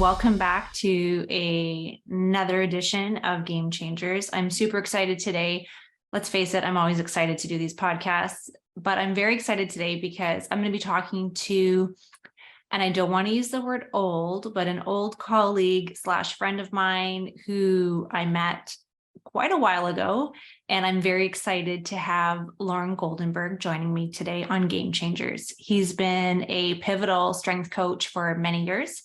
welcome back to another edition of Game Changers. I'm super excited today. Let's face it, I'm always excited to do these podcasts, but I'm very excited today because I'm going to be talking to, and I don't want to use the word old, but an old colleague / friend of mine who I met quite a while ago. And I'm very excited to have Lorne Goldenberg joining me today on Game Changers. He's been a pivotal strength coach for many years.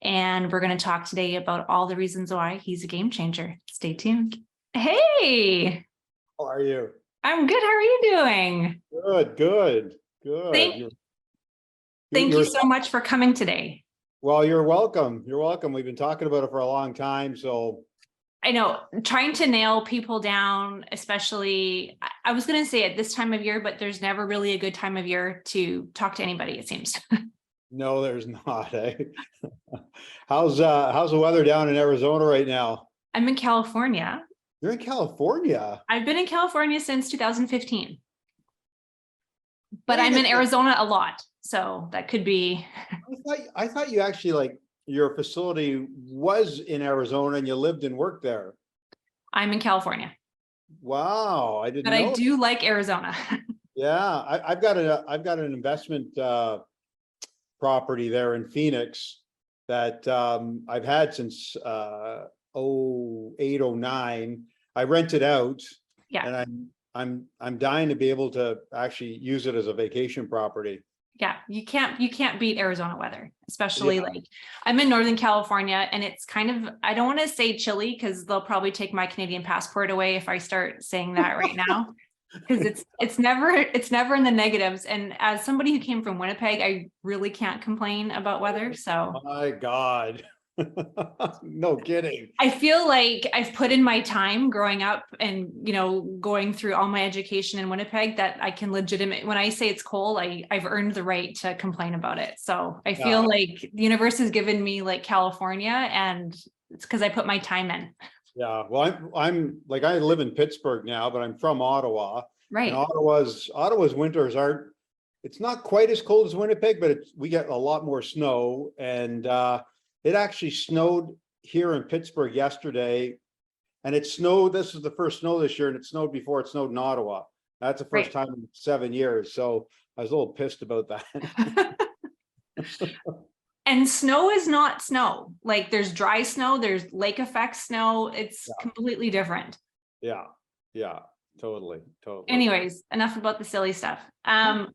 And we're going to talk today about all the reasons why he's a game changer. Stay tuned. Hey. How are you? I'm good. How are you doing? Good. Thank you so much for coming today. Well, you're welcome. We've been talking about it for a long time. So I know, trying to nail people down, especially, I was going to say at this time of year, but there's never really a good time of year to talk to anybody, it seems. No, there's not. How's the weather down in Arizona right now? I'm in California. You're in California? I've been in California since 2015. But I'm in Arizona a lot. So that could be. I thought you actually, like, your facility was in Arizona and you lived and worked there. I'm in California. Wow, I didn't know. But I do like Arizona. Yeah, I've got an investment property there in Phoenix that I've had since 0809. I rent it out. Yeah. And I'm dying to be able to actually use it as a vacation property. Yeah, you can't beat Arizona weather, especially like I'm in Northern California and it's kind of, I don't want to say chilly because they'll probably take my Canadian passport away if I start saying that right now. Because it's never in the negatives. And as somebody who came from Winnipeg, I really can't complain about weather. So my God. No kidding. I feel like I've put in my time growing up and, going through all my education in Winnipeg that I can when I say it's cold, I've earned the right to complain about it. So I feel like the universe has given me like California, and it's because I put my time in. Yeah, well, I'm like, I live in Pittsburgh now, but I'm from Ottawa. Right. And Ottawa's winters it's not quite as cold as Winnipeg, but we get a lot more snow. And it actually snowed here in Pittsburgh yesterday. And it snowed, this is the first snow this year, and it snowed before it snowed in Ottawa. That's the first time in 7 years. So I was a little pissed about that. And snow is not snow. Like there's dry snow, there's lake effect snow. It's completely different. Yeah, totally. Anyways, enough about the silly stuff. I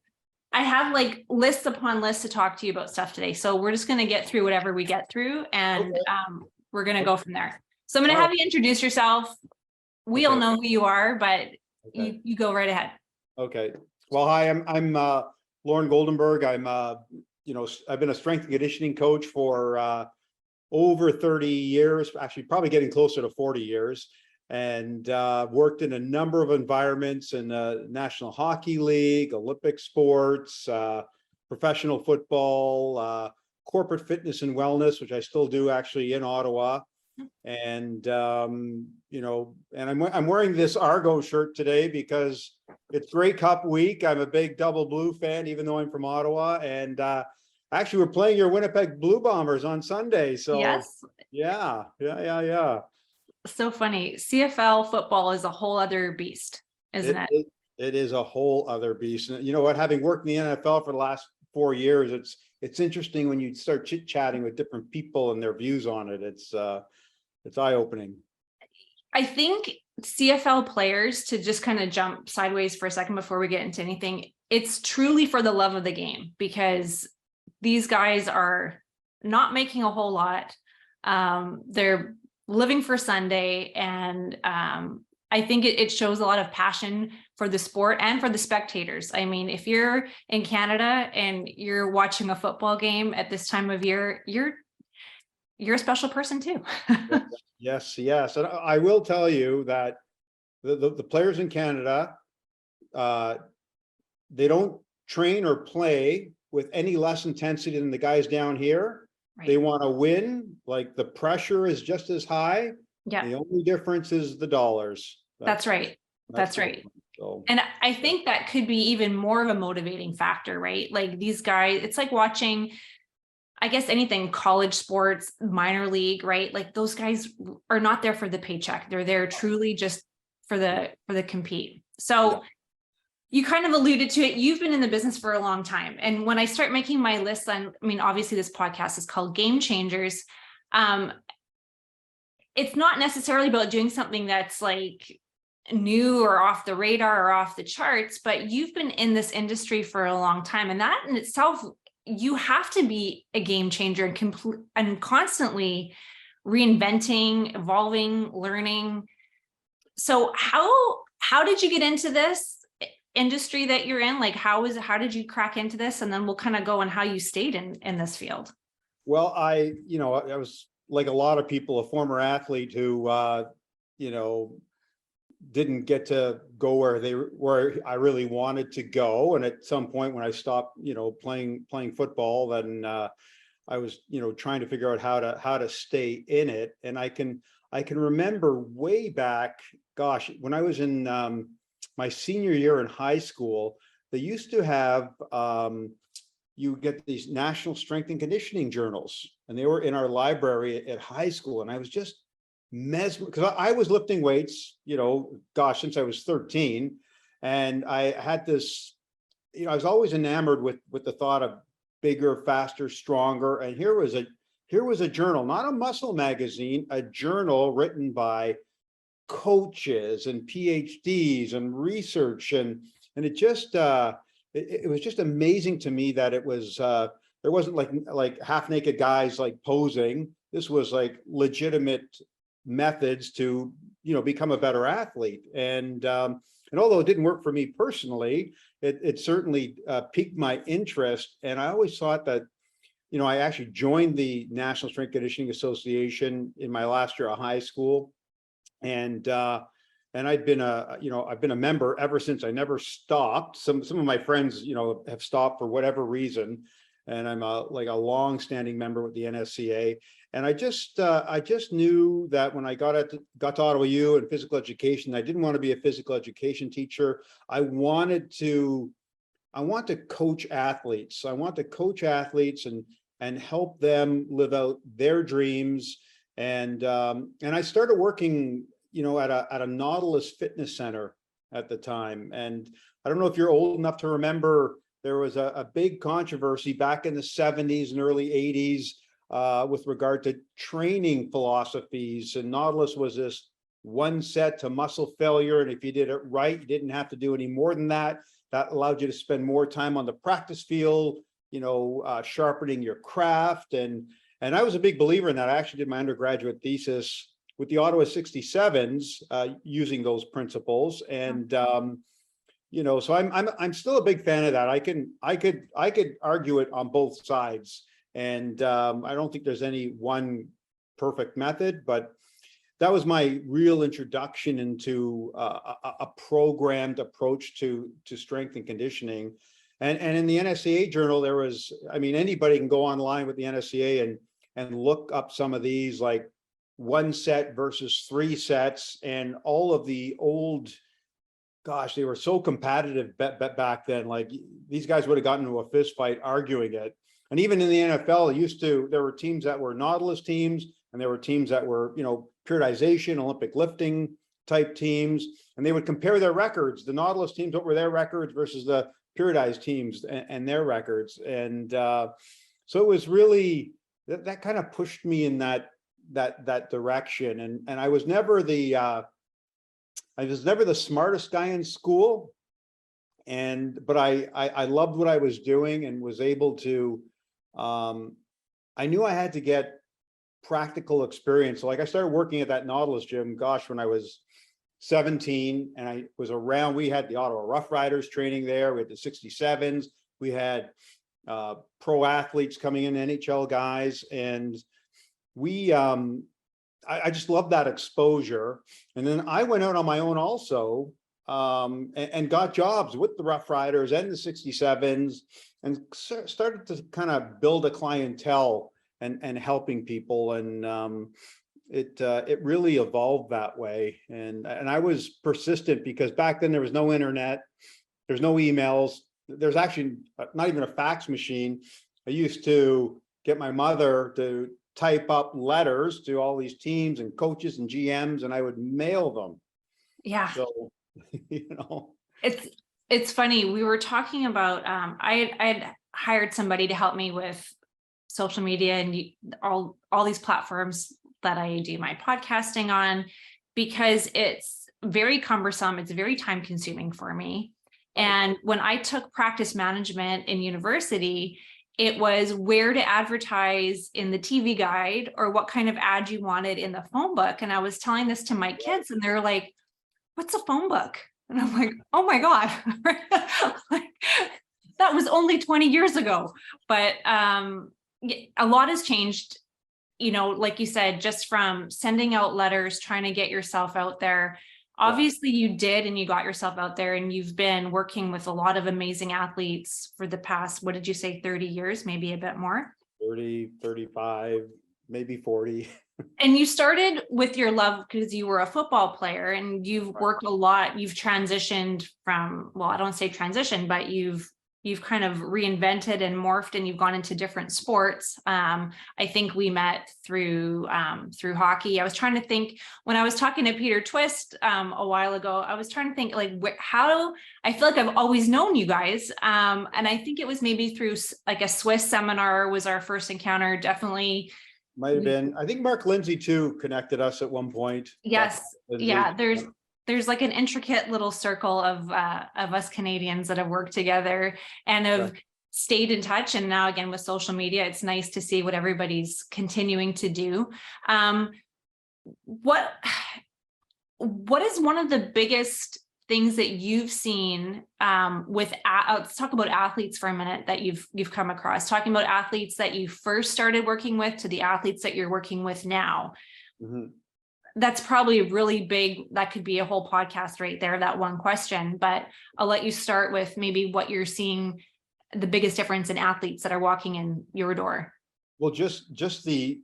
have like lists upon lists to talk to you about stuff today. So we're just going to get through whatever we get through, and we're going to go from there. So I'm going to have you introduce yourself. We all know who you are, but you go right ahead. Okay. Well, hi, I'm Lorne Goldenberg. I've been a strength and conditioning coach for over 30 years, actually probably getting closer to 40 years, and worked in a number of environments in National Hockey League, Olympic sports, professional football, corporate fitness and wellness, which I still do actually in Ottawa. And, and I'm wearing this Argo shirt today because it's Grey Cup week. I'm a big Double Blue fan, even though I'm from Ottawa. And actually, we're playing your Winnipeg Blue Bombers on Sunday. So yes. Yeah. So funny. CFL football is a whole other beast, isn't it? It is a whole other beast. You know what? Having worked in the NFL for the last 4 years, it's interesting when you start chit-chatting with different people and their views on it. It's eye-opening. I think CFL players, to just kind of jump sideways for a second before we get into anything, it's truly for the love of the game, because these guys are not making a whole lot. They're living for Sunday. And I think it shows a lot of passion for the sport and for the spectators. I mean, if you're in Canada and you're watching a football game at this time of year, you're a special person too. Yes. And I will tell you that the players in Canada, they don't train or play with any less intensity than the guys down here. Right. They want to win. Like the pressure is just as high. Yeah. The only difference is the dollars. That's right. That's right. So. And I think that could be even more of a motivating factor, right? Like these guys, it's like watching I guess anything, college sports, minor league, right? Like those guys are not there for the paycheck. They're there truly just for the compete. So you kind of alluded to it. You've been in the business for a long time. And when I start making my list on, I mean, obviously this podcast is called Game Changers. It's not necessarily about doing something that's like new or off the radar or off the charts, but you've been in this industry for a long time. And that in itself, you have to be a game changer and constantly reinventing, evolving, learning. So how did you get into this industry that you're in? Like, how did you crack into this? And then we'll kind of go on how you stayed in this field. Well, I was like a lot of people, a former athlete who, didn't get to go where I really wanted to go. And at some point when I stopped, playing football, then I was, trying to figure out how to stay in it. And I can remember way back, gosh, when I was in my senior year in high school, they used to have, you get these national strength and conditioning journals, and they were in our library at high school. And I was just mesmerized because I was lifting weights, since I was 13. And I had this, I was always enamored with the thought of bigger, faster, stronger. And here was a journal, not a muscle magazine, a journal written by coaches and PhDs and research. And it just, it was just amazing to me that it was, there wasn't like half naked guys like posing. This was like legitimate methods to, become a better athlete. And although it didn't work for me personally, it certainly piqued my interest. And I always thought that, I actually joined the National Strength Conditioning Association in my last year of high school. And I've been a member ever since. I never stopped. Some of my friends, have stopped for whatever reason. And I'm a long-standing member with the NSCA. And I just knew that when I got to Ottawa U and physical education, I didn't want to be a physical education teacher. I want to coach athletes. I want to coach athletes and help them live out their dreams. And I started working, at a Nautilus fitness center at the time. And I don't know if you're old enough to remember, there was a big controversy back in the 70s and early 80s with regard to training philosophies. And Nautilus was this one set to muscle failure. And if you did it right, you didn't have to do any more than that. That allowed you to spend more time on the practice field, sharpening your craft. And I was a big believer in that. I actually did my undergraduate thesis with the Ottawa 67s using those principles. And so I'm still a big fan of that. I could argue it on both sides. And I don't think there's any one perfect method, but that was my real introduction into a programmed approach to strength and conditioning. And in the NSCA journal, there was, anybody can go online with the NSCA and look up some of these, like 1 set versus 3 sets, and all of the old, gosh, they were so competitive back then. Like these guys would have gotten into a fist fight arguing it. And even in the NFL, there were teams that were Nautilus teams, and there were teams that were, periodization, Olympic lifting type teams, and they would compare their records. The Nautilus teams, what were their records versus the periodized teams and their records. And so it was really, that kind of pushed me in that direction. And I was never the smartest guy in school, but I loved what I was doing and was able to, I knew I had to get practical experience. So like I started working at that Nautilus gym, gosh, when I was 17, and I was around, we had the Ottawa Rough Riders training there, we had the 67s, we had pro athletes coming in, NHL guys, and I just loved that exposure. And then I went out on my own also, and got jobs with the Rough Riders and the 67s, and started to kind of build a clientele and helping people. And it really evolved that way. And I was persistent because back then there was no internet, there's no emails, there's actually not even a fax machine. I used to get my mother to type up letters to all these teams and coaches and GMs, and I would mail them. Yeah. So, you know, it's funny. We were talking about, I'd hired somebody to help me with social media and all these platforms that I do my podcasting on, because it's very cumbersome. It's very time consuming for me. And when I took practice management in university, it was where to advertise in the TV guide or what kind of ad you wanted in the phone book. And I was telling this to my kids and they're like, what's a phone book? And I'm like, oh my God, that was only 20 years ago. But a lot has changed, you know, like you said, just from sending out letters, trying to get yourself out there. Obviously you did, and you got yourself out there, and you've been working with a lot of amazing athletes for the past, what did you say, 30 years, maybe a bit more? 30, 35, maybe 40. And you started with your love because you were a football player, and you've worked a lot. You've transitioned from, well, I don't say transition, but you've kind of reinvented and morphed, and you've gone into different sports. I think we met through hockey. I was trying to think, when I was talking to Peter Twist a while ago, I was trying to think like how I feel like I've always known you guys. And I think it was maybe through like a Swiss seminar was our first encounter. Definitely. Might have been. I think Mark Lindsay too connected us at one point. Yes. Yeah. There's like an intricate little circle of us Canadians that have worked together and have stayed in touch. And now again, with social media, it's nice to see what everybody's continuing to do. What is one of the biggest things that you've seen with, let's talk about athletes for a minute that you've come across, talking about athletes that you first started working with to the athletes that you're working with now. Mm-hmm. That's probably really big. That could be a whole podcast right there, that one question, but I'll let you start with maybe what you're seeing the biggest difference in athletes that are walking in your door. Well, just the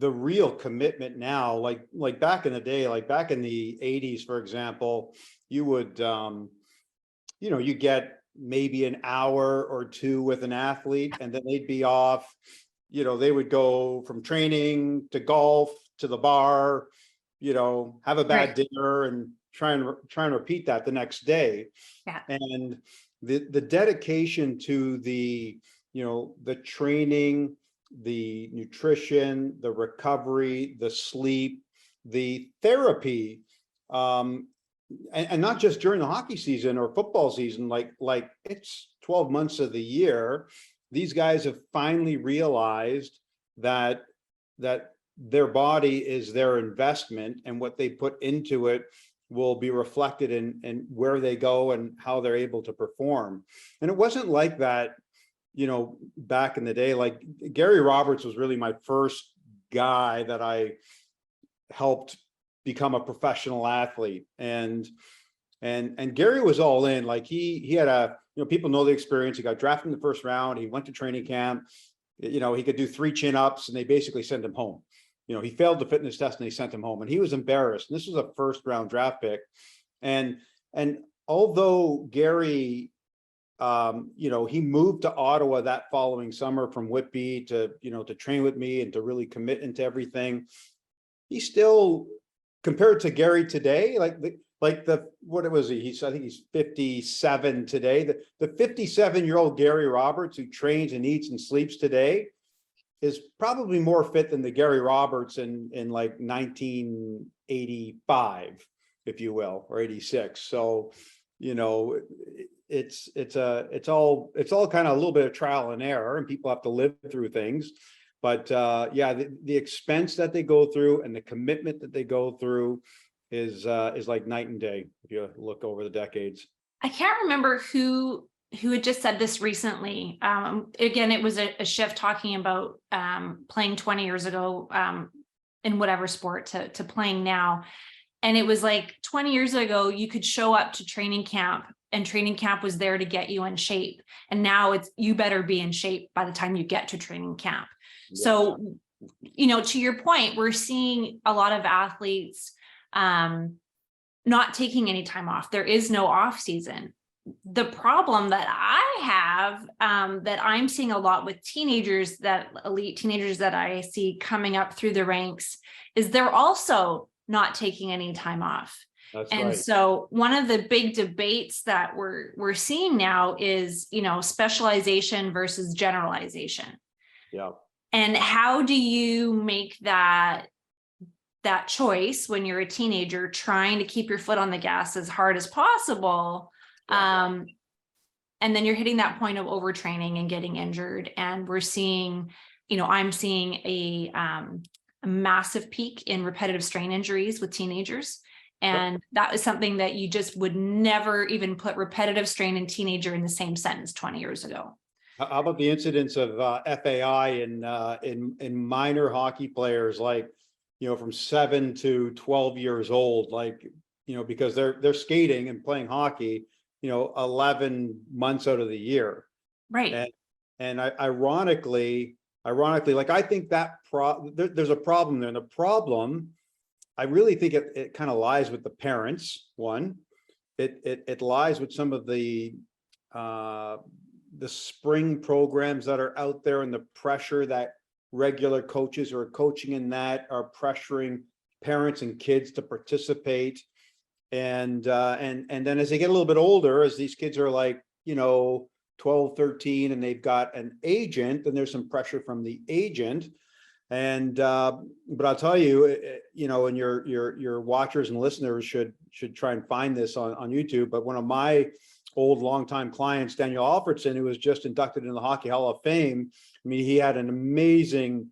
real commitment now, like back in the day, like back in the 80s, for example, you would, you know, you get maybe an hour or two with an athlete and then they'd be off, you know, they would go from training to golf to the bar, you know, have a bad dinner and try and repeat that the next day. Yeah. And the dedication to the, you know, the training, the nutrition, the recovery, the sleep, the therapy, and not just during the hockey season or football season, like it's 12 months of the year. These guys have finally realized that their body is their investment, and what they put into it will be reflected in where they go and how they're able to perform. And it wasn't like that, you know, back in the day. Like Gary Roberts was really my first guy that I helped become a professional athlete. And Gary was all in. Like he had you know, people know the experience. He got drafted in the first round. He went to training camp. You know, he could do 3 chin-ups and they basically sent him home. You know, he failed the fitness test and they sent him home, and he was embarrassed. And this was a first round draft pick. And although Gary, you know, he moved to Ottawa that following summer from Whitby to, you know, to train with me and to really commit into everything, he still, compared to Gary today, what was he? I think he's 57 today. The 57-year-old Gary Roberts who trains and eats and sleeps today is probably more fit than the Gary Roberts in like 1985, if you will, or 86. So, you know, it's all kind of a little bit of trial and error, and people have to live through things. But yeah, the expense that they go through and the commitment that they go through is like night and day if you look over the decades. I can't remember who had just said this recently. Again, it was a shift talking about playing 20 years ago in whatever sport to playing now. And it was like 20 years ago, you could show up to training camp and training camp was there to get you in shape. And now it's, you better be in shape by the time you get to training camp. Yes. So, you know, to your point, we're seeing a lot of athletes not taking any time off. There is no off season. the problem that I have, that I'm seeing a lot with teenagers, that elite teenagers that I see coming up through the ranks, is they're also not taking any time off. That's And right. so one of the big debates that we're seeing now is, specialization versus generalization. Yeah. And how do you make that choice when you're a teenager trying to keep your foot on the gas as hard as possible? Yeah. And then you're hitting that point of overtraining and getting injured. And we're seeing, I'm seeing a massive peak in repetitive strain injuries with teenagers. And that is something that you just would never even put repetitive strain and teenager in the same sentence 20 years ago. How about the incidence of FAI in minor hockey players, like, from 7 to 12 years old, like, because they're skating and playing hockey, 11 months out of the year. Right. And ironically, like, I think that there's a problem there. And the problem, I really think it kind of lies with the parents. One, it lies with some of the spring programs that are out there, and the pressure that regular coaches who are coaching in that are pressuring parents and kids to participate. And then as they get a little bit older, as these kids are like, 12, 13, and they've got an agent, and there's some pressure from the agent. And but I'll tell you, and your watchers and listeners should try and find this on YouTube. But one of my old longtime clients, Daniel Alfredson, who was just inducted into the Hockey Hall of Fame, I mean, he had an amazing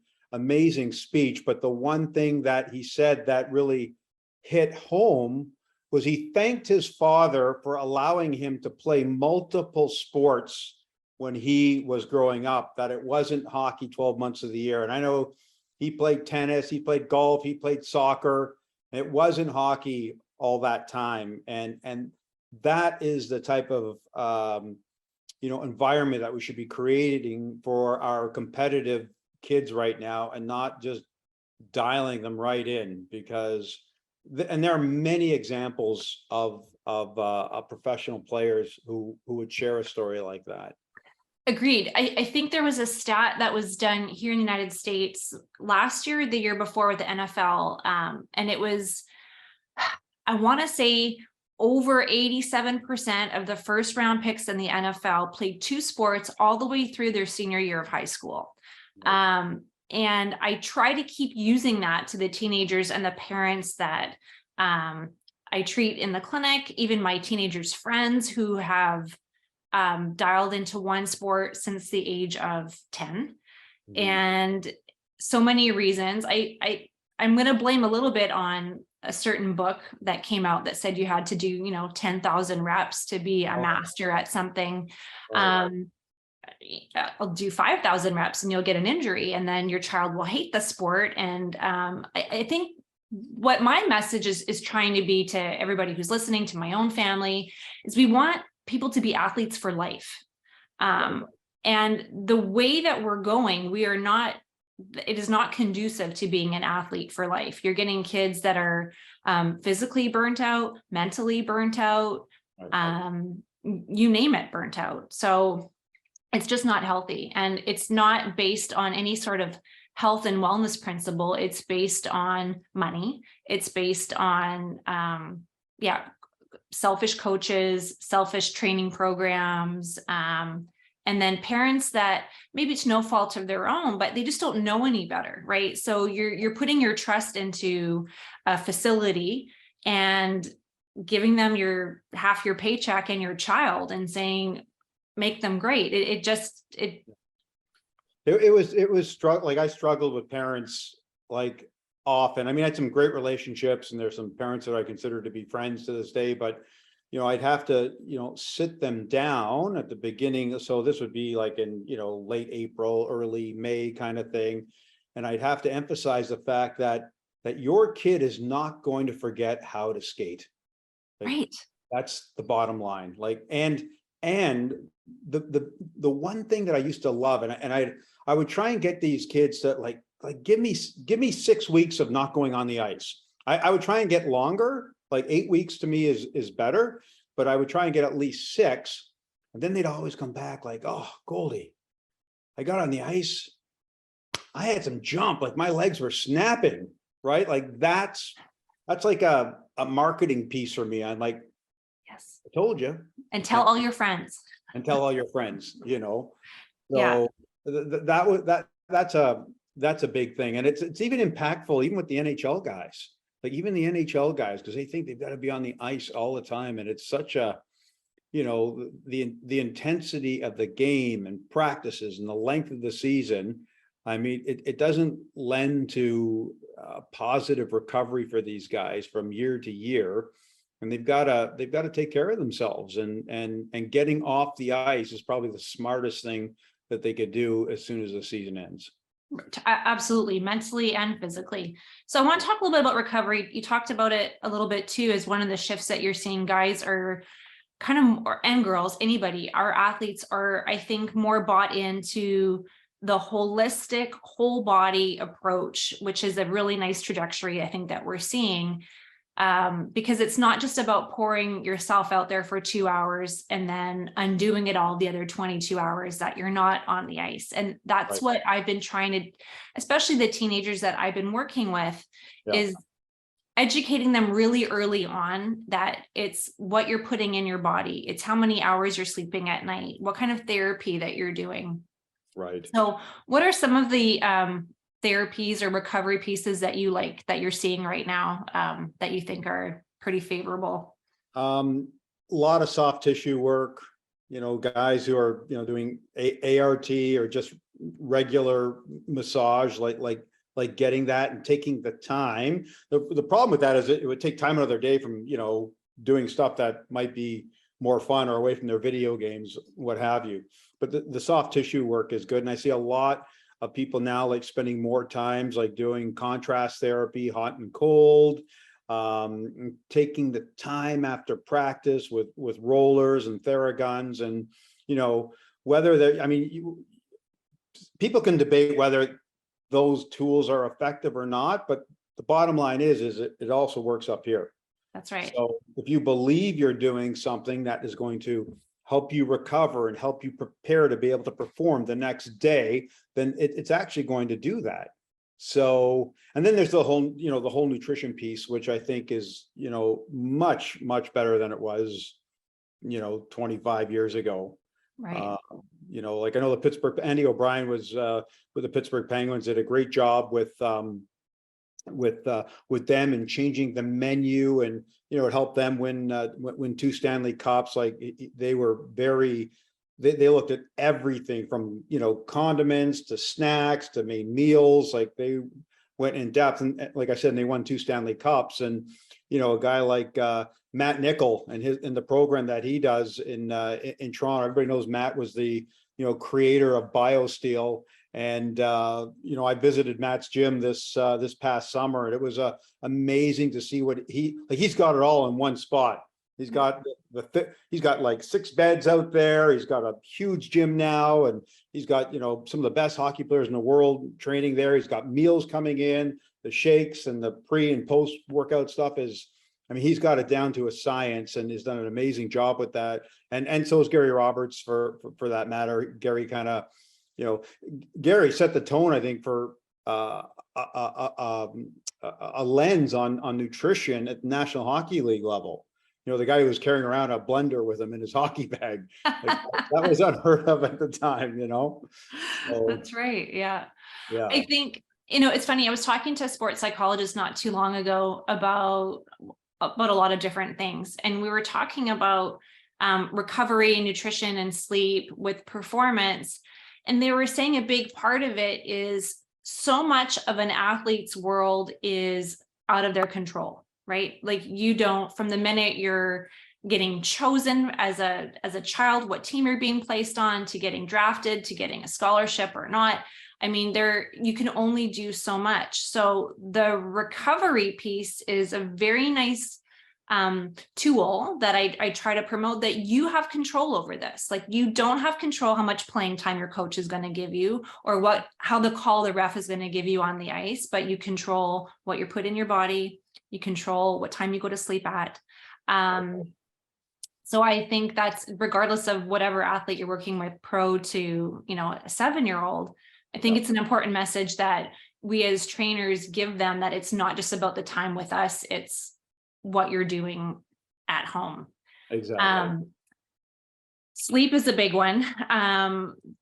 speech. But the one thing that he said that really hit home was he thanked his father for allowing him to play multiple sports when he was growing up, that it wasn't hockey 12 months of the year. And I know he played tennis, he played golf, he played soccer. It wasn't hockey all that time. And that is the type of, environment that we should be creating for our competitive kids right now, and not just dialing them right in, because and there are many examples of professional players who would share a story like that. Agreed. I think there was a stat that was done here in the United States last year, the year before, with the NFL. And it was, I want to say, over 87% of the first round picks in the NFL played 2 sports all the way through their senior year of high school. And I try to keep using that to the teenagers and the parents that I treat in the clinic, even my teenagers' friends who have dialed into one sport since the age of 10. Mm-hmm. And so many reasons. I'm going to blame a little bit on a certain book that came out that said you had to do, 10,000 reps to be a master at something. I'll do 5,000 reps and you'll get an injury, and then your child will hate the sport. And I think what my message is trying to be to everybody who's listening, to my own family, is we want people to be athletes for life. And the way that we're going, it is not conducive to being an athlete for life. You're getting kids that are physically burnt out, mentally burnt out, you name it, burnt out. So it's just not healthy. And it's not based on any sort of health and wellness principle. It's based on money. It's based on, selfish coaches, selfish training programs, and then parents that maybe it's no fault of their own, but they just don't know any better, right? So you're putting your trust into a facility and giving them half your paycheck and your child and saying, make them great. It was struggle. Like, I struggled with parents, like, often. I mean, I had some great relationships, and there's some parents that I consider to be friends to this day, but I'd have to, sit them down at the beginning. So this would be like in, late April, early May kind of thing. And I'd have to emphasize the fact that your kid is not going to forget how to skate. Like, right. That's the bottom line. Like, and the one thing that I used to love, and I would try and get these kids to like give me 6 weeks of not going on the ice. I would try and get longer, like 8 weeks to me is better. but I would try and get at least 6. And then they'd always come back like, oh, Goldie, I got on the ice. I had some jump, like my legs were snapping, right? Like that's like a marketing piece for me. I'm like, Yes. I told you. And tell all your friends. And tell all your friends, you know. Yeah. So that's a big thing. And it's even impactful, even with the NHL guys, like even the NHL guys, because they think they've got to be on the ice all the time. And it's such a, you know, the intensity of the game and practices and the length of the season. I mean, it doesn't lend to positive recovery for these guys from year to year, and they've got to take care of themselves. And getting off the ice is probably the smartest thing that they could do as soon as the season ends. Absolutely, mentally and physically. So I want to talk a little bit about recovery. You talked about it a little bit too, as one of the shifts that you're seeing. Guys are kind of, and girls, anybody, our athletes are, I think, more bought into the holistic whole body approach, which is a really nice trajectory, I think, that we're seeing, because it's not just about pouring yourself out there for 2 hours and then undoing it all the other 22 hours that you're not on the ice. And that's what I've been trying to, especially the teenagers that I've been working with, is educating them really early on that it's what you're putting in your body. It's how many hours you're sleeping at night, what kind of therapy that you're doing. Right. So what are some of the therapies or recovery pieces that you like, that you're seeing right now, that you think are pretty favorable? A lot of soft tissue work, you know, guys who are, you know, doing ART or just regular massage, like getting that and taking the time. The problem with that is it would take time out of their day from, you know, doing stuff that might be more fun or away from their video games, what have you. But the soft tissue work is good. And I see a lot of people now like spending more times like doing contrast therapy, hot and cold, taking the time after practice with rollers and Theraguns. And, you know, whether they're, I mean, people can debate whether those tools are effective or not, but the bottom line is it also works up here. That's right. So if you believe you're doing something that is going to help you recover and help you prepare to be able to perform the next day, then it's actually going to do that. So, and then there's the whole, you know, the whole nutrition piece, which I think is, you know, much better than it was, you know, 25 years ago. Right. You know, like I know Andy O'Brien was with the Pittsburgh Penguins, did a great job with them and changing the menu, and you know, it helped them win 2 Stanley Cups. Like they were they looked at everything from, you know, condiments to snacks to main meals. Like they went in depth, and like I said, and they won 2 Stanley Cups. And you know, a guy like Matt Nickel and the program that he does in Toronto, everybody knows Matt was the, you know, creator of BioSteel. And you know, I visited Matt's gym this past summer, and it was amazing to see what he's got it all in one spot. He's got he's got like 6 beds out there. He's got a huge gym now, and he's got, you know, some of the best hockey players in the world training there. He's got meals coming in, the shakes and the pre and post workout stuff is, I mean, he's got it down to a science and has done an amazing job with that. And so is Gary Roberts for that matter. Gary kind of, you know, Gary set the tone, I think, for a lens on nutrition at the National Hockey League level. You know, the guy who was carrying around a blender with him in his hockey bag, like, that was unheard of at the time, you know? So, that's right. Yeah. I think, you know, it's funny. I was talking to a sports psychologist not too long ago about a lot of different things. And we were talking about recovery, nutrition, and sleep with performance. And they were saying a big part of it is so much of an athlete's world is out of their control, right? Like you don't, from the minute you're getting chosen as a child, what team you're being placed on, to getting drafted, to getting a scholarship or not. I mean, you can only do so much. So the recovery piece is a very nice tool that I try to promote, that you have control over this. Like you don't have control how much playing time your coach is going to give you, or how the call the ref is going to give you on the ice, but you control what you put in your body. You control what time you go to sleep at. So I think that's regardless of whatever athlete you're working with, pro to, you know, a 7-year-old, I think it's an important message that we as trainers give them, that it's not just about the time with us, it's what you're doing at home. Exactly. Sleep is a big one.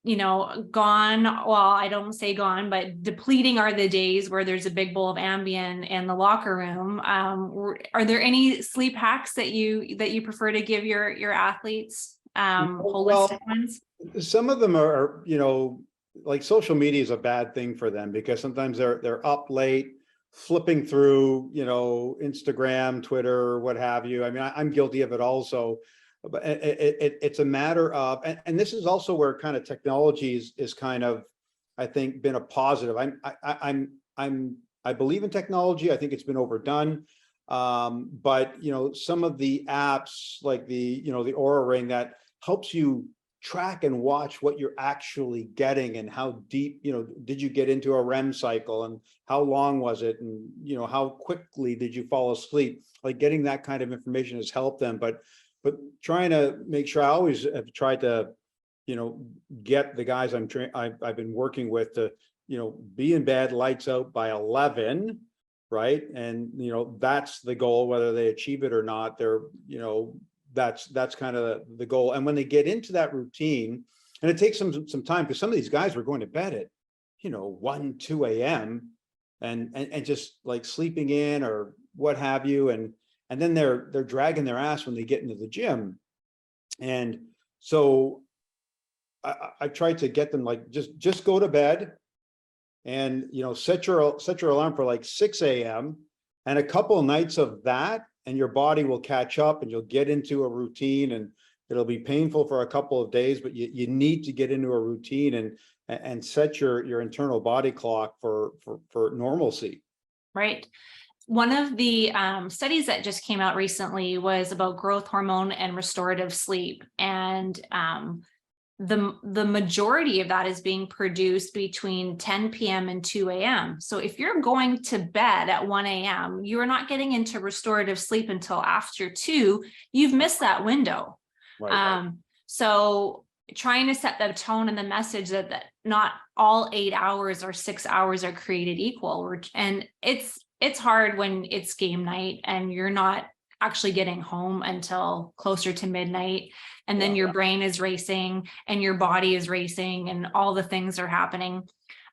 You know, gone, well, I don't say gone, but depleting are the days where there's a big bowl of Ambien in the locker room. Are there any sleep hacks that you prefer to give your athletes? Holistic ones? Some of them are, you know, like social media is a bad thing for them, because sometimes they're up late flipping through, you know, Instagram, Twitter, what have you. I mean, I'm guilty of it also. But it's a matter of, and this is also where kind of technology is kind of, I think, been a positive. I believe in technology. I think it's been overdone. But you know, some of the apps like the, you know, the Aura Ring that helps you track and watch what you're actually getting and how deep, you know, did you get into a REM cycle and how long was it, and you know, how quickly did you fall asleep? Like getting that kind of information has helped them, but trying to make sure, I always have tried to, you know, get the guys I've been working with to, you know, be in bed, lights out by 11, right? And you know, that's the goal. Whether they achieve it or not, they're, you know, that's kind of the goal. And when they get into that routine, and it takes some time, because some of these guys were going to bed at, you know, 1, 2 a.m. and just like sleeping in or what have you, and then they're dragging their ass when they get into the gym. And so I tried to get them like, just go to bed, and you know, set your alarm for like 6 a.m. and a couple of nights of that, and your body will catch up and you'll get into a routine, and it'll be painful for a couple of days, but you need to get into a routine and set your internal body clock for normalcy. Right. One of the studies that just came out recently was about growth hormone and restorative sleep. And the majority of that is being produced between 10 p.m. and 2 a.m. So if you're going to bed at 1 a.m., you're not getting into restorative sleep until after 2. You've missed that window. Right. So trying to set the tone and the message that not all 8 hours or 6 hours are created equal. And it's hard when it's game night and you're not actually getting home until closer to midnight. And then your brain is racing and your body is racing and all the things are happening.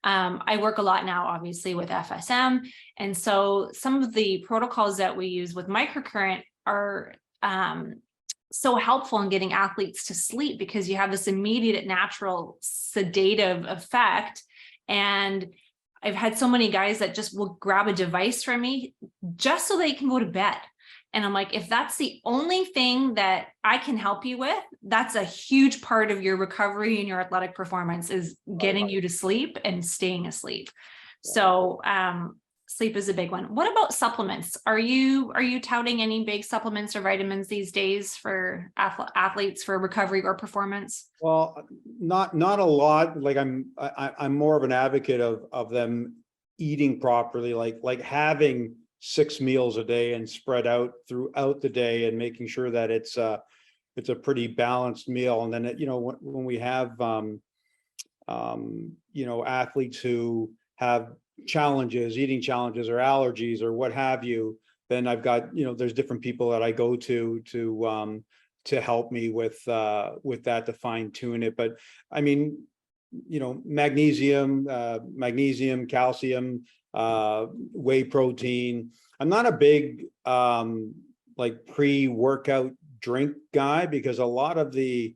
I work a lot now, obviously, with FSM. And so some of the protocols that we use with microcurrent are so helpful in getting athletes to sleep, because you have this immediate natural sedative effect. And I've had so many guys that just will grab a device from me just so they can go to bed. And I'm like, if that's the only thing that I can help you with, that's a huge part of your recovery and your athletic performance, is getting you to sleep and staying asleep. So sleep is a big one. What about supplements? Are you touting any big supplements or vitamins these days for athletes for recovery or performance? Well, not a lot. Like I'm more of an advocate of them eating properly, like having 6 meals a day and spread out throughout the day, and making sure that it's a pretty balanced meal. And then, you know, when we have you know, athletes who have challenges, eating challenges or allergies or what have you, then I've got, you know, there's different people that I go to help me with that, to fine tune it. But I mean, you know, magnesium, calcium, whey protein. I'm not a big like pre-workout drink guy, because a lot of the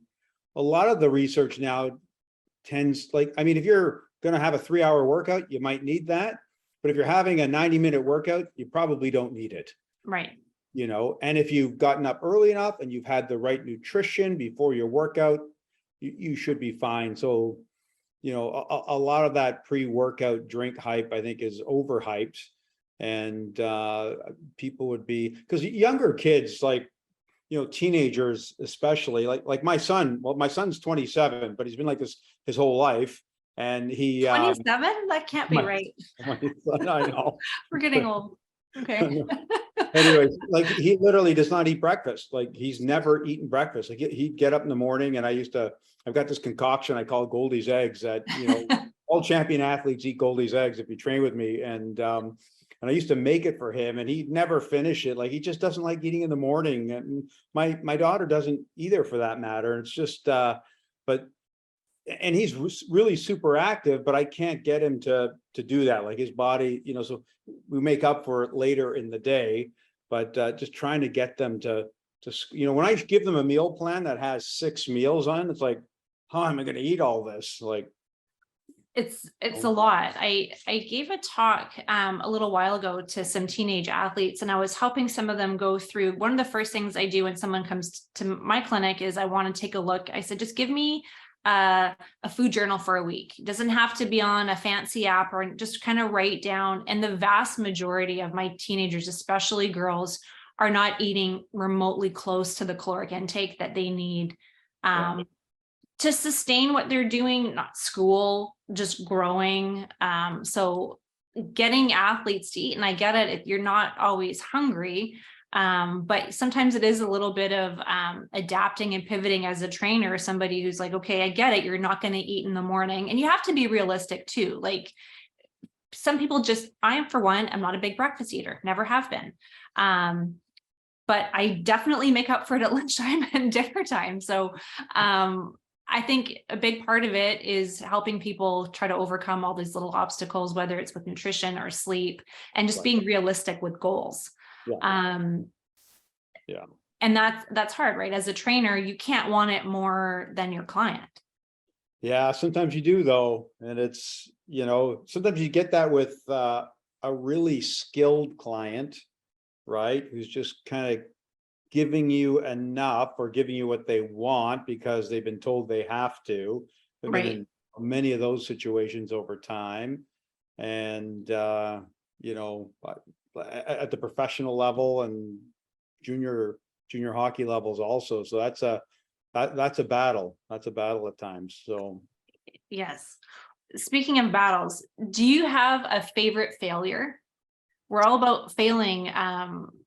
research now tends, like, I mean, if you're going to have a 3-hour workout, you might need that. But if you're having a 90-minute workout, you probably don't need it. Right. You know, and if you've gotten up early enough and you've had the right nutrition before your workout, you should be fine. So, you know, a lot of that pre-workout drink hype, I think, is overhyped. And people would be, because younger kids, like, you know, teenagers especially, like my son. Well, my son's 27, but he's been like this his whole life. And he 27? That can't be right. My son, I know. We're getting old. Okay. Anyways, like he literally does not eat breakfast. Like he's never eaten breakfast. Like he'd get up in the morning, and I've got this concoction I call Goldie's eggs that, all champion athletes eat Goldie's eggs if you train with me. And I used to make it for him, and he'd never finish it. Like he just doesn't like eating in the morning. And my daughter doesn't either, for that matter. It's just, and he's really super active, but I can't get him to do that. Like his body, so we make up for it later in the day, but just trying to get them to, when I give them a meal plan that has 6 meals on, it's like, how am I going to eat all this? Like, it's a lot. I gave a talk a little while ago to some teenage athletes, and I was helping some of them go through. One of the first things I do when someone comes to my clinic is I want to take a look. I said, just give me a food journal for a week. It doesn't have to be on a fancy app, or just kind of write down. And the vast majority of my teenagers, especially girls, are not eating remotely close to the caloric intake that they need to sustain what they're doing, not school, just growing. So getting athletes to eat, and I get it if you're not always hungry, but sometimes it is a little bit of adapting and pivoting as a trainer, somebody who's like, okay, I get it, you're not going to eat in the morning. And you have to be realistic too. Like some people I am, for one, I'm not a big breakfast eater, never have been. But I definitely make up for it at lunchtime and dinner time. So I think a big part of it is helping people try to overcome all these little obstacles, whether it's with nutrition or sleep, and just being realistic with goals. And that's hard, right? As a trainer, you can't want it more than your client. Yeah, sometimes you do though. And it's, sometimes you get that with a really skilled client, right? Who's just kind of giving you enough, or giving you what they want because they've been told they have to. I've been in many of those situations over time. And, at the professional level and junior hockey levels also. So that's a battle. That's a battle at times. So. Yes. Speaking of battles, do you have a favorite failure? We're all about failing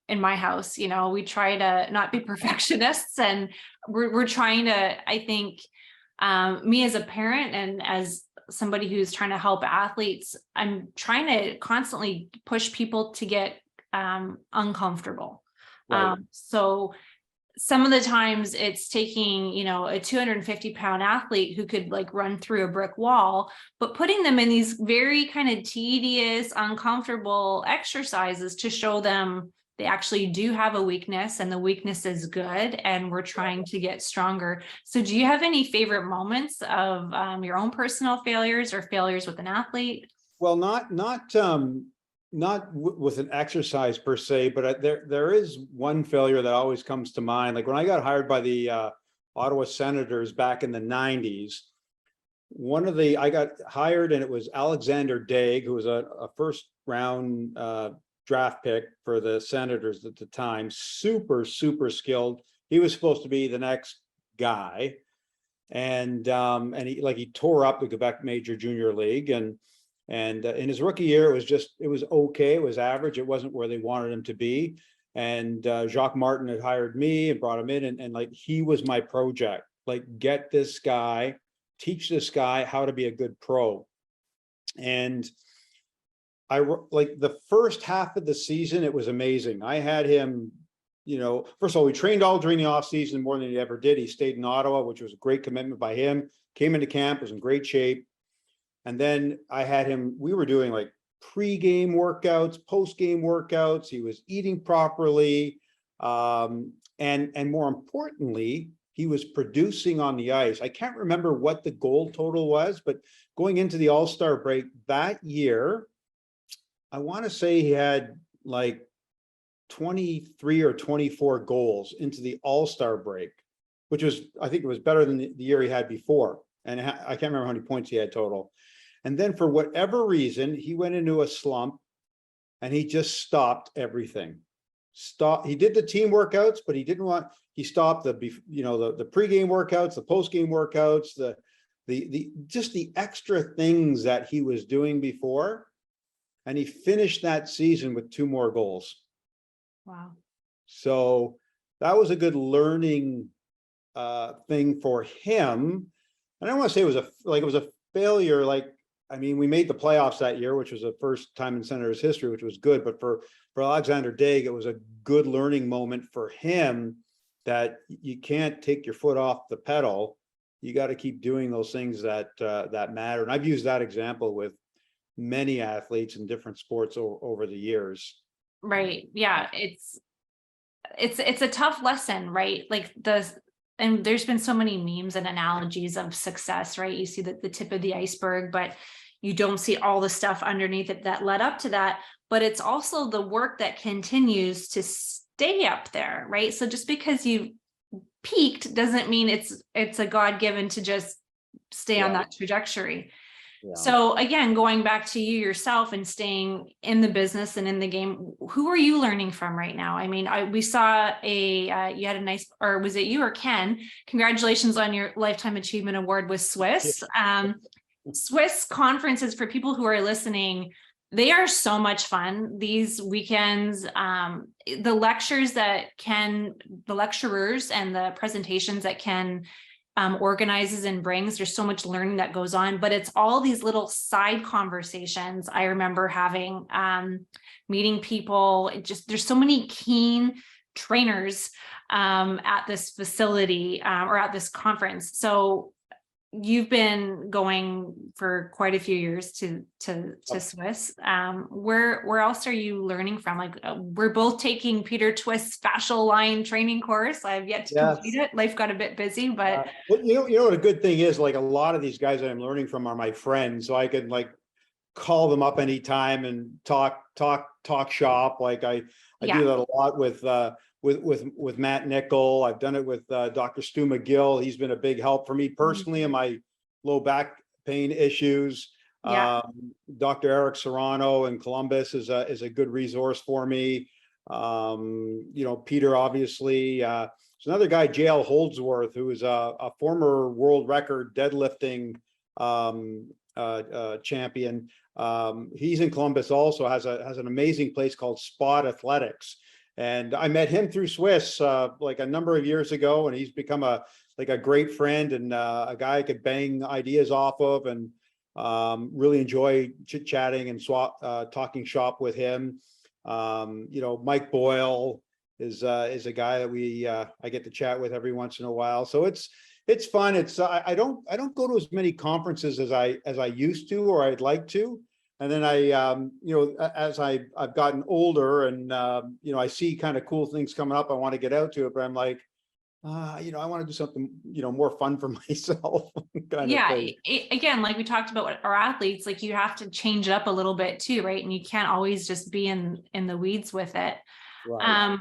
in my house. We try to not be perfectionists, and we're trying to, I think, me as a parent and as somebody who's trying to help athletes, I'm trying to constantly push people to get uncomfortable. Right. So some of the times it's taking, a 250-pound athlete who could like run through a brick wall, but putting them in these very kind of tedious, uncomfortable exercises to show them they actually do have a weakness, and the weakness is good, and we're trying to get stronger. So do you have any favorite moments of your own personal failures or failures with an athlete? Well, not with an exercise per se, but there is one failure that always comes to mind. Like when I got hired by the Ottawa Senators back in the 90s, I got hired, and it was Alexander Daig, who was a first round draft pick for the Senators at the time. Super, super skilled. He was supposed to be the next guy. And he tore up the Quebec Major Junior League, and in his rookie year, it was okay. It was average. It wasn't where they wanted him to be. And Jacques Martin had hired me and brought him in, and like he was my project. Like, get this guy, teach this guy how to be a good pro. And I like the first half of the season, it was amazing. I had him, first of all, we trained all during the off season more than he ever did. He stayed in Ottawa, which was a great commitment by him. Came into camp, was in great shape. And then I had him, we were doing like pre-game workouts, post-game workouts. He was eating properly. And more importantly, he was producing on the ice. I can't remember what the goal total was, but going into the All-Star break that year, I want to say he had like 23 or 24 goals into the All-Star break, which was, I think it was better than the year he had before. And I can't remember how many points he had total. And then for whatever reason, he went into a slump, and he just stopped everything. He did the team workouts, but he stopped the pregame workouts, the postgame workouts, just the extra things that he was doing before. and he finished that season with 2 more goals. Wow. So that was a good learning thing for him. And I don't want to say it was a failure. Like, I mean, we made the playoffs that year, which was the first time in Senators history, which was good. But for Alexander Daig, it was a good learning moment for him, that you can't take your foot off the pedal. You got to keep doing those things that matter. And I've used that example with many athletes in different sports over the years. Right. Yeah. It's a tough lesson, right? Like and there's been so many memes and analogies of success, right? You see the tip of the iceberg, but you don't see all the stuff underneath it that led up to that. But it's also the work that continues to stay up there, right? So just because you peaked doesn't mean it's a God-given to just stay on that trajectory. Yeah. So again, going back to you yourself and staying in the business and in the game, who are you learning from right now? I mean, we saw you had a nice, or was it you or Ken? Congratulations on your Lifetime Achievement Award with Swiss. Swiss conferences, for people who are listening, they are so much fun. These weekends, the lectures that the lecturers and the presentations that Ken organizes and brings, there's so much learning that goes on, but it's all these little side conversations. I remember having, meeting people, there's so many keen trainers at this facility or at this conference. So you've been going for quite a few years to Swiss. Where else are you learning from? Like we're both taking Peter Twist's fascial line training course. I've yet to complete it. Life got a bit busy, but well, you know what a good thing is, like a lot of these guys that I'm learning from are my friends, so I can like call them up anytime and talk shop. Like I do that a lot with Matt Nickel. I've done it with Dr. Stu McGill. He's been a big help for me personally in my low back pain issues. Dr. Eric Serrano in Columbus is a good resource for me. Peter, obviously. There's another guy, JL Holdsworth, who is a former world record deadlifting champion. He's in Columbus also, has an amazing place called Spot Athletics. And I met him through Swiss like a number of years ago, and he's become a great friend and a guy I could bang ideas off of, and really enjoy chit-chatting and talking shop with him. Mike Boyle is a guy that I get to chat with every once in a while. So it's fun. I don't go to as many conferences as I used to, or I'd like to. And then as I've gotten older and, I see kind of cool things coming up, I want to get out to it, but I'm like, I want to do something, more fun for myself. Again, like we talked about with our athletes, like you have to change it up a little bit too, right? And you can't always just be in the weeds with it. Right.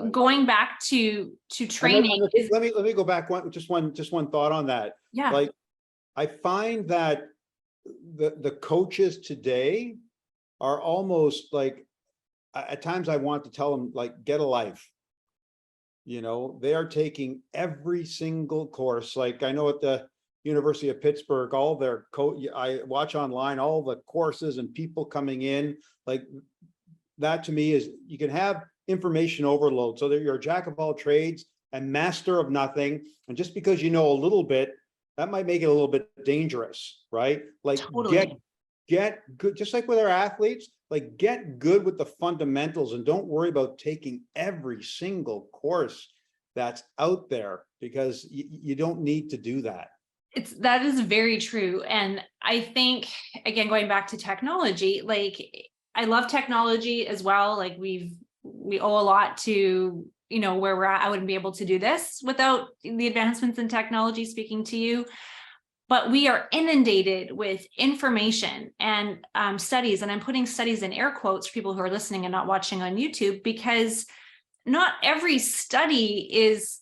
Going back to training. Let me go back just one thought on that. Yeah. Like I find that the coaches today are almost like, at times I want to tell them, like, get a life. They are taking every single course. Like I know at the University of Pittsburgh, all their I watch online, all the courses and people coming in, like that to me is, you can have information overload, so that you're a jack of all trades and master of nothing. And just because you know a little bit, that might make it a little bit dangerous, right? Like totally. Get good, just like with our athletes, like get good with the fundamentals and don't worry about taking every single course that's out there, because you don't need to do that. That is very true. And I think, again, going back to technology, like I love technology as well. Like we owe a lot to, where we're at. I wouldn't be able to do this without the advancements in technology, speaking to you. But we are inundated with information and studies, and I'm putting studies in air quotes for people who are listening and not watching on YouTube, because not every study is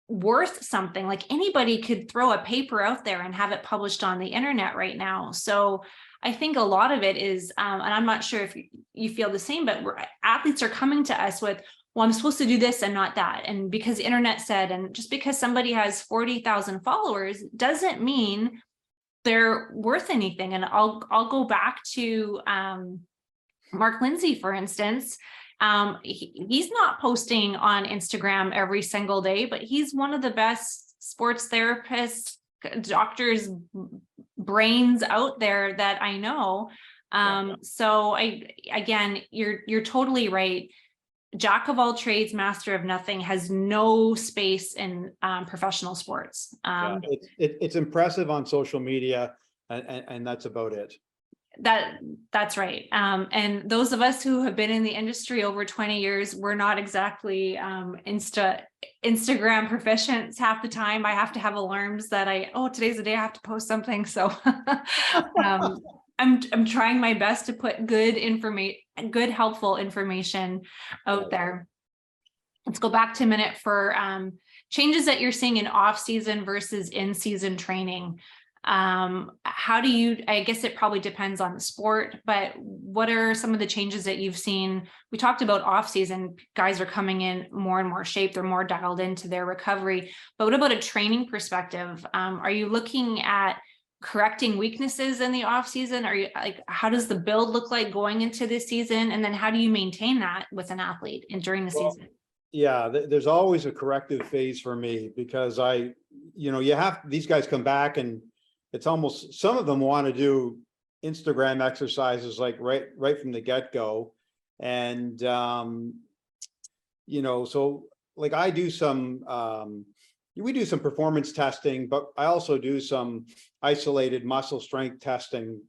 worth something. Like anybody could throw a paper out there and have it published on the internet right now. So I think a lot of it is, and I'm not sure if you feel the same, but athletes are coming to us with, well, I'm supposed to do this and not that. And because the internet said, and just because somebody has 40,000 followers doesn't mean they're worth anything. And I'll go back to Mark Lindsay, for instance, he's not posting on Instagram every single day, but he's one of the best sports therapists, doctors, brains out there that I know. So again, you're totally right. Jack of all trades, master of nothing has no space in professional sports. It's impressive on social media, and that's about it. That's right. And those of us who have been in the industry over 20 years, we're not exactly Instagram proficients half the time. I have to have alarms that today's the day I have to post something. So I'm trying my best to put good helpful information out there. Let's go back to a minute for changes that you're seeing in off-season versus in-season training. How do you, I guess it probably depends on the sport, but what are some of the changes that you've seen? We talked about off season, guys are coming in more and more shape. They're more dialed into their recovery, but what about a training perspective? Are you looking at correcting weaknesses in the off season? Are you how does the build look like going into this season? And then how do you maintain that with an athlete during the season? Yeah, there's always a corrective phase for me because you have these guys come back and it's almost, some of them want to do Instagram exercises like right from the get-go. And, so like I do we do some performance testing, but I also do some isolated muscle strength testing,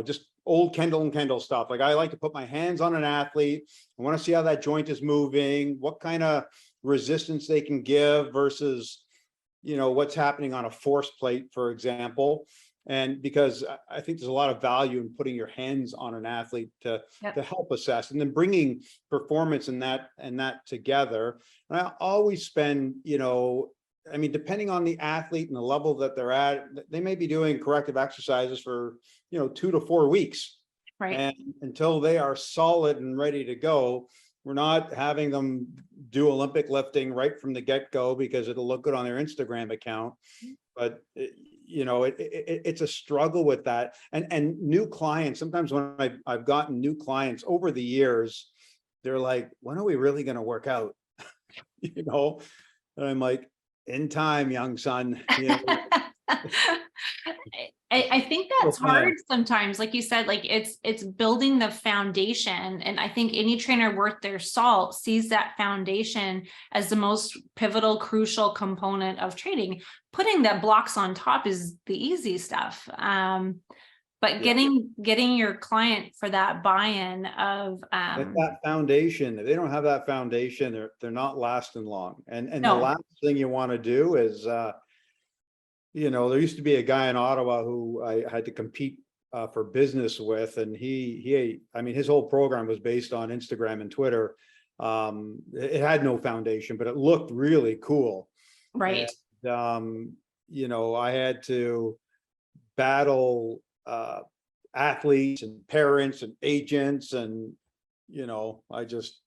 just old Kendall and Kendall stuff. Like I like to put my hands on an athlete. I want to see how that joint is moving, what kind of resistance they can give versus what's happening on a force plate, for example. And because I think there's a lot of value in putting your hands on an athlete to help assess, and then bringing performance and that together. And I always spend, depending on the athlete and the level that they're at, they may be doing corrective exercises for, 2 to 4 weeks. Right. And until they are solid and ready to go, we're not having them do Olympic lifting right from the get-go because it'll look good on their Instagram account. But it's a struggle with that. And new clients, sometimes when I've gotten new clients over the years, they're like, when are we really going to work out? And I'm like, in time, young son. I think that's hard sometimes, like you said, like it's building the foundation. And I think any trainer worth their salt sees that foundation as the most pivotal, crucial component of training. Putting that blocks on top is the easy stuff. But getting your client for that buy-in of that foundation, if they don't have that foundation, they're not lasting long. And No. The last thing you want to do is there used to be a guy in Ottawa who I had to compete for business with, and his whole program was based on Instagram and Twitter. It had no foundation, but it looked really cool. Right. And, I had to battle athletes and parents and agents, and I just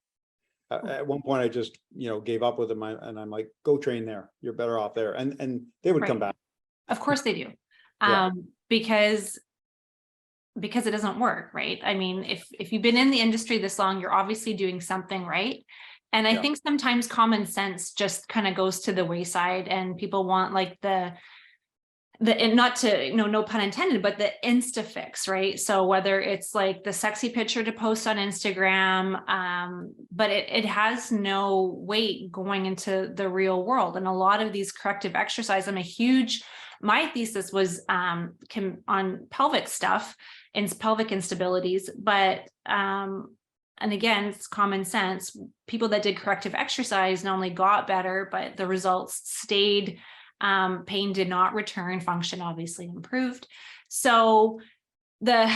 at one point I just gave up with them, and I'm like, go train there, you're better off there, and they would come back. Of course they do. Because it doesn't work, right? I mean, if you've been in the industry this long, you're obviously doing something right. And I think sometimes common sense just kind of goes to the wayside, and people want like and not to, no pun intended, but the insta fix, right? So whether it's like the sexy picture to post on Instagram, but it has no weight going into the real world. And a lot of these corrective exercise, my thesis was on pelvic stuff and pelvic instabilities, but and again, it's common sense. People that did corrective exercise not only got better, but the results stayed. Pain did not return, function obviously improved. So we're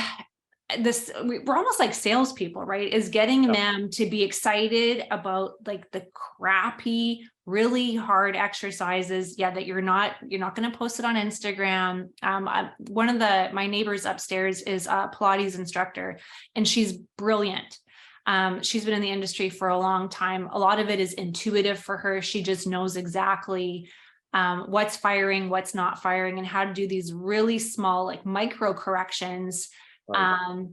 almost like salespeople, right? Is getting them to be excited about like the crappy, really hard exercises. That you're not going to post it on Instagram. One of my neighbors upstairs is a Pilates instructor, and she's brilliant. She's been in the industry for a long time. A lot of it is intuitive for her. She just knows exactly what's firing, what's not firing, and how to do these really small, like micro corrections. Right.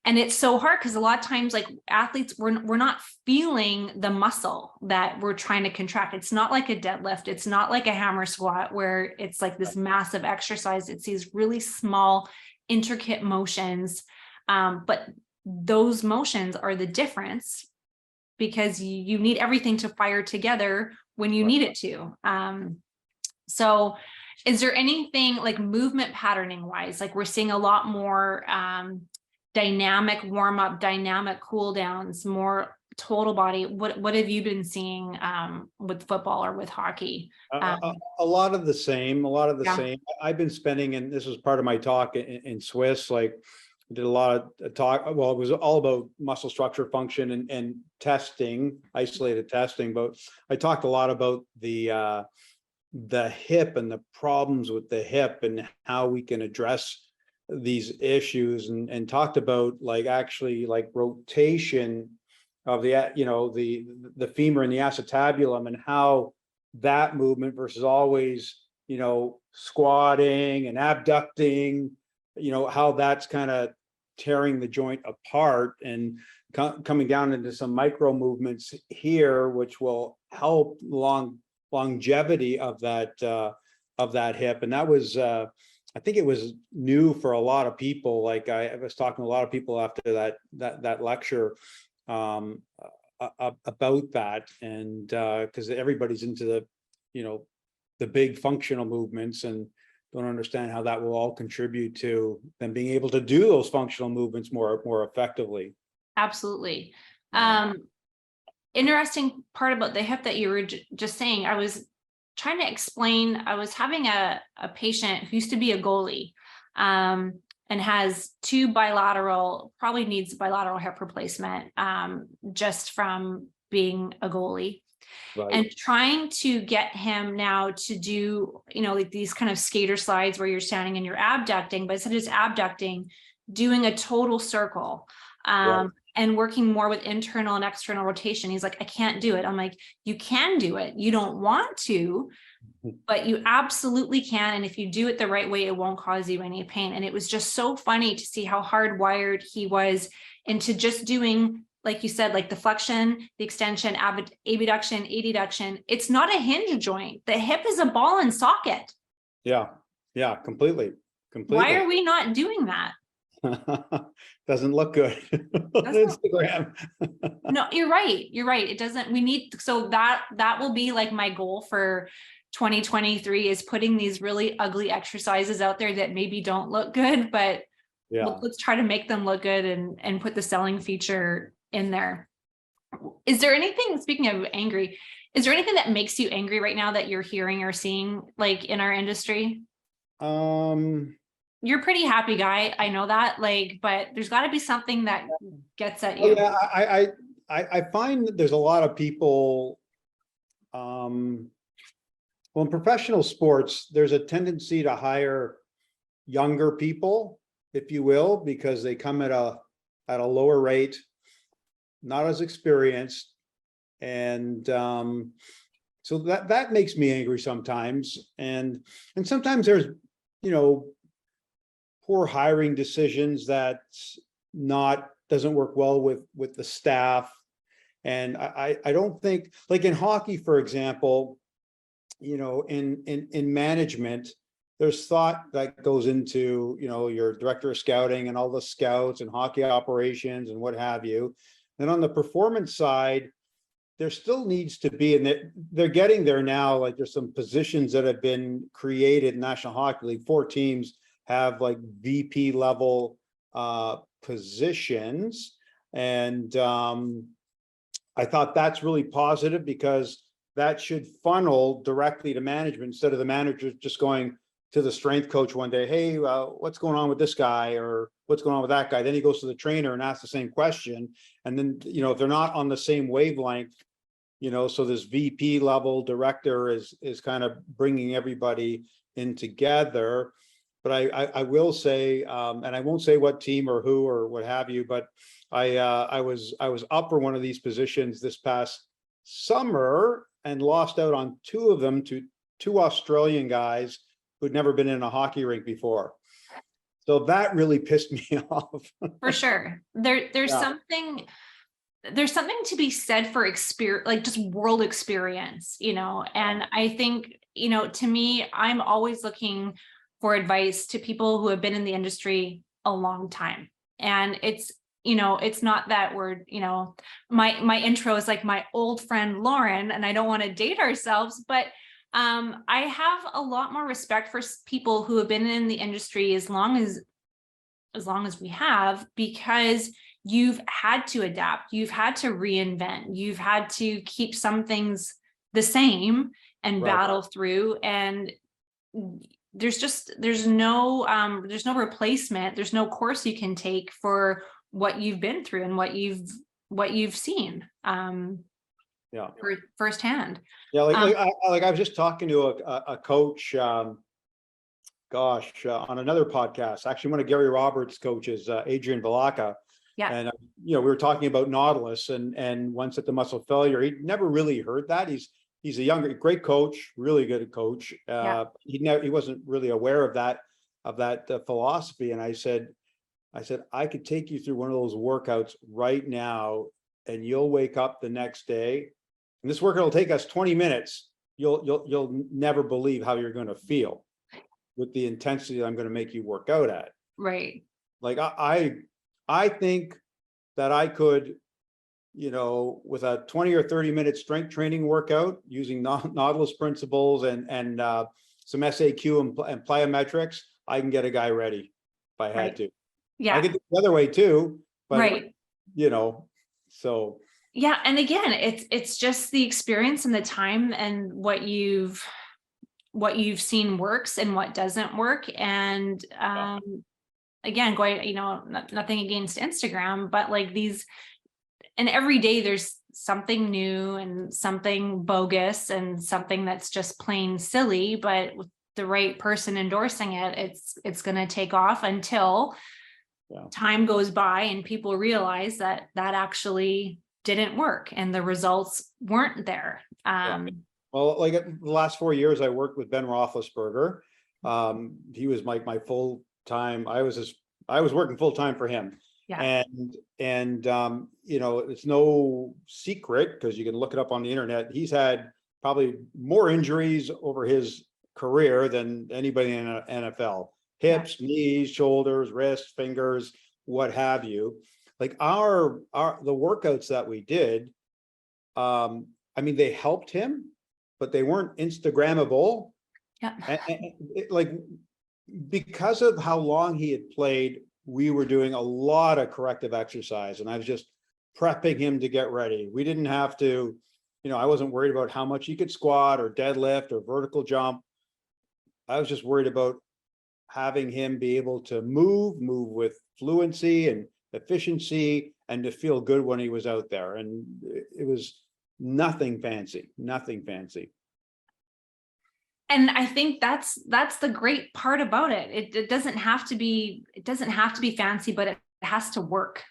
And it's so hard because a lot of times, like athletes, we're not feeling the muscle that we're trying to contract. It's not like a deadlift. It's not like a hammer squat where it's like this massive exercise. It's these really small, intricate motions. But those motions are the difference, because you need everything to fire together when you need it to. So is there anything like movement patterning wise, like we're seeing a lot more dynamic warm up, dynamic cool downs, more total body? What have you been seeing with football or with hockey? A lot of the same, same. I've been spending, and this was part of my talk in Swiss, like I did a lot of talk. Well, it was all about muscle structure, function, and testing, isolated testing. But I talked a lot about the hip and the problems with the hip and how we can address these issues, and talked about like actually like rotation of the, you know, the femur and the acetabulum, and how that movement versus always, you know, squatting and abducting, you know, how that's kind of tearing the joint apart, and coming down into some micro movements here, which will help longevity of that hip. And that was I think it was new for a lot of people. Like I was talking to a lot of people after that lecture about that, and because everybody's into the, you know, the big functional movements, and don't understand how that will all contribute to them being able to do those functional movements more effectively. Absolutely. Interesting part about the hip that you were just saying. I was trying to explain, I was having a patient who used to be a goalie and has probably needs bilateral hip replacement just from being a goalie. Right. And trying to get him now to do, you know, like these kind of skater slides where you're standing and you're abducting, but instead of just abducting, doing a total circle. Right. And working more with internal and external rotation. He's like, I can't do it. I'm like, you can do it. You don't want to, but you absolutely can. And if you do it the right way, it won't cause you any pain. And it was just so funny to see how hardwired he was into just doing, like you said, like the flexion, the extension, abduction, adduction. It's not a hinge joint. The hip is a ball and socket. Yeah. Yeah. Completely. Why are we not doing that? Doesn't look good on Instagram. No, you're right. It doesn't, we need, so that will be like my goal for 2023 is putting these really ugly exercises out there that maybe don't look good, but let's try to make them look good and put the selling feature in there. Is there anything, speaking of angry, is there anything that makes you angry right now that you're hearing or seeing like in our industry? You're a pretty happy guy. I know that, like, but there's got to be something that gets at you. Yeah, I find that there's a lot of people, well, in professional sports, there's a tendency to hire younger people, if you will, because they come at a lower rate, not as experienced. And so that makes me angry sometimes. And sometimes there's, you know, poor hiring decisions that doesn't work well with the staff. And I don't think, like in hockey, for example, you know, in management, there's thought that goes into, you know, your director of scouting and all the scouts and hockey operations and what have you. And on the performance side, there still needs to be, and they're getting there now, like there's some positions that have been created in National Hockey League. 4 teams have like VP level positions. And I thought that's really positive, because that should funnel directly to management instead of the manager just going to the strength coach one day, hey, what's going on with this guy, or what's going on with that guy? Then he goes to the trainer and asks the same question. And then, you know, if they're not on the same wavelength, you know, so this VP level director is kind of bringing everybody in together. But I will say, and I won't say what team or who or what have you, but I was up for one of these positions this past summer and lost out on 2 of them to 2 Australian guys who'd never been in a hockey rink before. So that really pissed me off. For sure. There's Yeah. something to be said for experience, like just world experience, and I think, to me, I'm always looking for advice to people who have been in the industry a long time. And it's not that we're, my intro is like my old friend Lauren, and I don't want to date ourselves, but I have a lot more respect for people who have been in the industry as long as we have, because you've had to adapt, you've had to reinvent, you've had to keep some things the same and Right. battle through. And there's no replacement. There's no course you can take for what you've been through and what you've seen. Yeah. Firsthand. Yeah. I was just talking to a coach, on another podcast, actually one of Gary Roberts' coaches, Adrian Balaka. Yeah. And, we were talking about Nautilus and once at the muscle failure, he'd never really heard that. He's a great coach, really good coach. Yeah. He wasn't really aware of that philosophy. And I said, I could take you through one of those workouts right now and you'll wake up the next day and this workout will take us 20 minutes. You'll never believe how you're going to feel with the intensity that I'm going to make you work out at. Right. Like I think that I could, with a 20 or 30 minute strength training workout using Nautilus principles and some SAQ and plyometrics, I can get a guy ready if I had to. Yeah. I could do it the other way too, but right. So. Yeah. And again, it's just the experience and the time and what you've seen works and what doesn't work. And, again, going, nothing against Instagram, but like and every day there's something new and something bogus and something that's just plain silly, but with the right person endorsing it, it's going to take off until time goes by and people realize that actually didn't work and the results weren't there. Well, like the last 4 years, I worked with Ben Roethlisberger. He was my full time. I was working full time for him. Yeah. And it's no secret because you can look it up on the internet. He's had probably more injuries over his career than anybody in the NFL. Hips, knees, shoulders, wrists, fingers, what have you. Like the workouts that we did, they helped him, but they weren't Instagrammable. Yeah. And because of how long he had played, we were doing a lot of corrective exercise and I was just prepping him to get ready. We didn't have to, I wasn't worried about how much he could squat or deadlift or vertical jump. I was just worried about having him be able to move with fluency and efficiency and to feel good when he was out there. And it was nothing fancy. And I think that's the great part about it. It doesn't have to be fancy, but it has to work.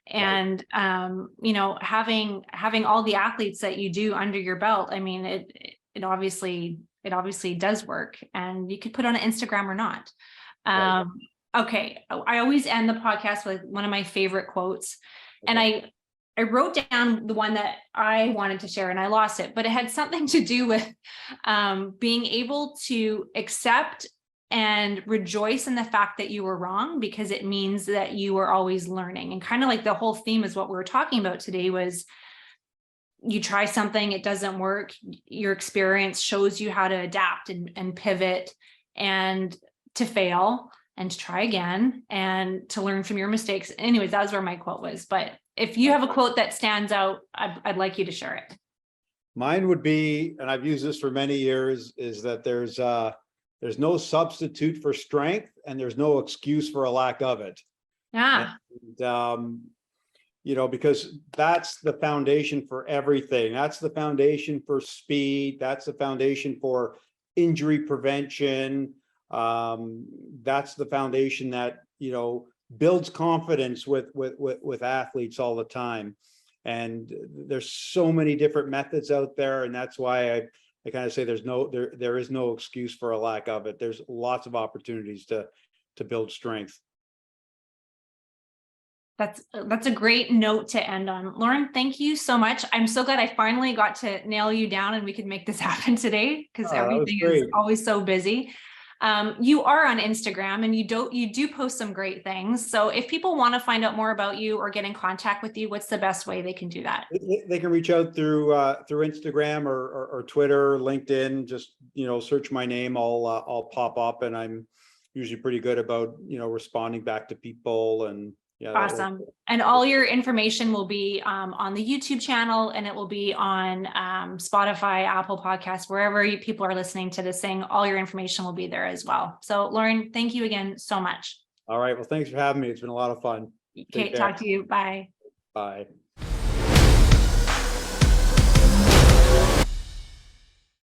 And having all the athletes that you do under your belt, it obviously does work, and you could put on an Instagram or not. Okay, I always end the podcast with one of my favorite quotes, and I wrote down the one that I wanted to share and I lost it, but it had something to do with being able to accept and rejoice in the fact that you were wrong, because it means that you are always learning. And kind of like the whole theme is what we were talking about today was you try something, it doesn't work. Your experience shows you how to adapt and pivot and to fail and to try again and to learn from your mistakes. Anyways, that was where my quote was. But if you have a quote that stands out, I'd like you to share it. Mine would be, and I've used this for many years, is that there's no substitute for strength and there's no excuse for a lack of it. Yeah. And, because that's the foundation for everything. That's the foundation for speed. That's the foundation for injury prevention. That's the foundation that, builds confidence with athletes all the time. And there's so many different methods out there. And that's why I kind of say there is no excuse for a lack of it. There's lots of opportunities to build strength. That's a great note to end on. Lorne, thank you so much. I'm so glad I finally got to nail you down and we could make this happen today, because everything is always so busy. You are on Instagram and you do post some great things. So if people want to find out more about you or get in contact with you, what's the best way they can do that? They can reach out through Instagram or Twitter, LinkedIn. Just, search my name. I'll pop up, and I'm usually pretty good about, responding back to people. And yeah, awesome. And all your information will be on the YouTube channel, and it will be on Spotify, Apple Podcasts, wherever people are listening to this thing. All your information will be there as well. So Lorne, thank you again so much. All right. Well, thanks for having me. It's been a lot of fun. Okay, talk to you. Bye. Bye.